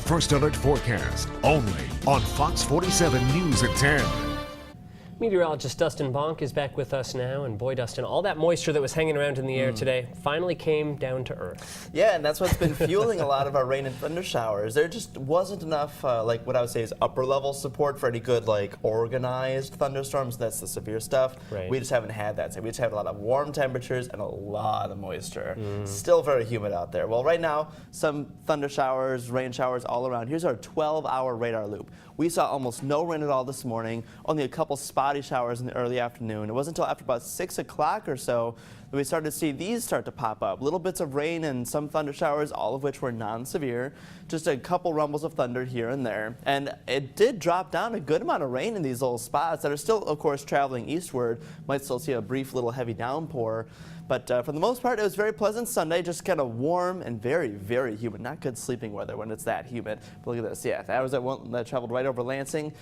First Alert Forecast, only on Fox 47 News at 10. Meteorologist Dustin is back with us now, and boy, Dustin, all that moisture that was hanging around in the air today finally came down to earth. Yeah, and that's what's been fueling a lot of our rain and thunder showers. There just wasn't enough, like what I would say is upper level support for any good, like organized thunderstorms. That's the severe stuff. Right. We just haven't had that. So we just have a lot of warm temperatures and a lot of moisture. Still very humid out there. Well, right now, some thunder showers, rain showers all around. Here's our 12-hour radar loop. We saw almost no rain at all this morning, only a couple spotty showers in the early afternoon. It wasn't until after about 6 o'clock or so that we started to see these start to pop up. Little bits of rain and some thunder showers, all of which were non-severe. Just a couple rumbles of thunder here and there. And it did drop down a good amount of rain in these little spots that are still, of course, traveling eastward. Might still see a brief little heavy downpour. But for the most part, it was very pleasant Sunday, just kind of warm and very, very humid. Not good sleeping weather when it's that humid. But look at this. Yeah, that was that one that traveled right over Lansing.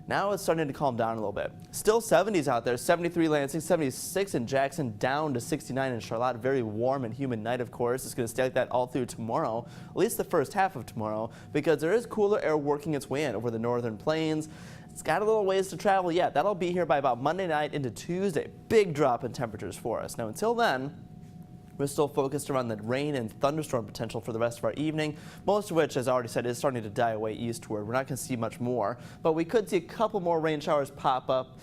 Now it's starting to calm down a little bit. Still 70s out there, 73 Lansing, 76 in Jackson, down to 69 in Charlotte. Very warm and humid night, of course. It's going to stay like that all through tomorrow, at least the first half of tomorrow, because there is cooler air working its way in over the northern plains. It's got a little ways to travel yet. That'll be here by about Monday night into Tuesday. Big drop in temperatures for us. Now, until then, we're still focused around the rain and thunderstorm potential for the rest of our evening, most of which, as I already said, is starting to die away eastward. We're not going to see much more, but we could see a couple more rain showers pop up.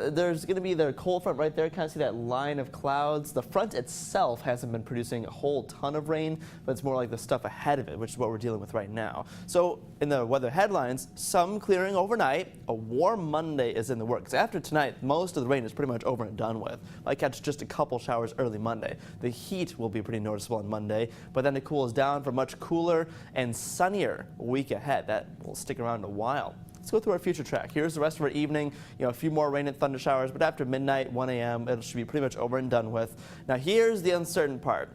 There's going to be the cold front right there. Kind of see that line of clouds. The front itself hasn't been producing a whole ton of rain, but it's more like the stuff ahead of it, which is what we're dealing with right now. So in the weather headlines, some clearing overnight. A warm Monday is in the works. After tonight, most of the rain is pretty much over and done with. Might catch just a couple showers early Monday. The heat will be pretty noticeable on Monday, but then it cools down for a much cooler and sunnier week ahead. That will stick around a while. Let's go through our future track. Here's the rest of our evening. A few more rain and thunder showers, but after midnight, 1 a.m., it should be pretty much over and done with. Now, here's the uncertain part.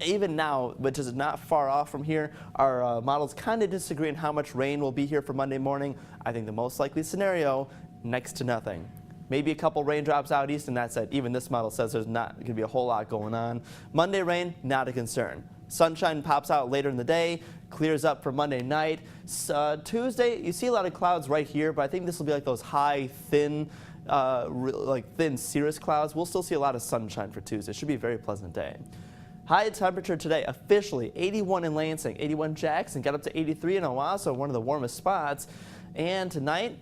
Even now, which is not far off from here, our models kind of disagree on how much rain will be here for Monday morning. I think the most likely scenario, next to nothing. Maybe a couple raindrops out east, and that's it. Even this model says there's not going to be a whole lot going on. Monday rain, not a concern. Sunshine pops out later in the day, clears up for Monday night. Tuesday, you see a lot of clouds right here, but I think this will be like those high, thin, thin cirrus clouds. We'll still see a lot of sunshine for Tuesday. It should be a very pleasant day. High temperature today, officially 81 in Lansing, 81 Jackson, got up to 83 in Owasso, one of the warmest spots. And tonight,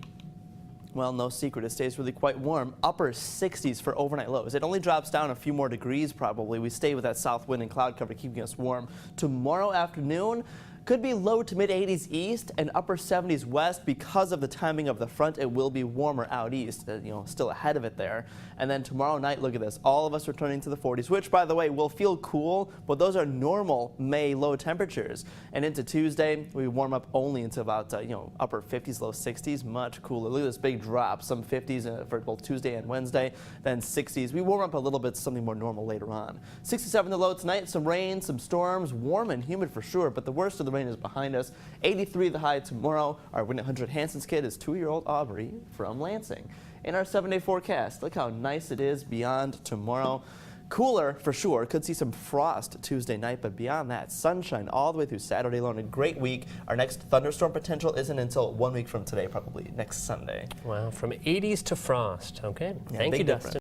well, no secret, it stays really quite warm. Upper 60s for overnight lows. It only drops down a few more degrees probably. We stay with that south wind and cloud cover keeping us warm. Tomorrow afternoon, could be low to mid 80s east and upper 70s west. Because of the timing of the front, it will be warmer out east, still ahead of it there. And then tomorrow night, look at this, all of us returning to the 40s, which by the way will feel cool, but those are normal May low temperatures. And into Tuesday, we warm up only into about upper 50s, low 60s, much cooler. Look at this big drop, some 50s for both Tuesday and Wednesday, then 60s. We warm up a little bit to something more normal later on. 67 the low tonight, some rain, some storms, warm and humid for sure, but the worst of the rain is behind us. 83 the high tomorrow. Our Win 100 Hanson's kid is 2-year-old Aubrey from Lansing. In our 7-day forecast, look how nice it is beyond tomorrow. Cooler for sure. Could see some frost Tuesday night, but beyond that, sunshine all the way through Saturday alone. A great week. Our next thunderstorm potential isn't until 1 week from today, probably next Sunday. Wow, from 80s to frost. Okay, Yeah, thank you, Dustin. Difference.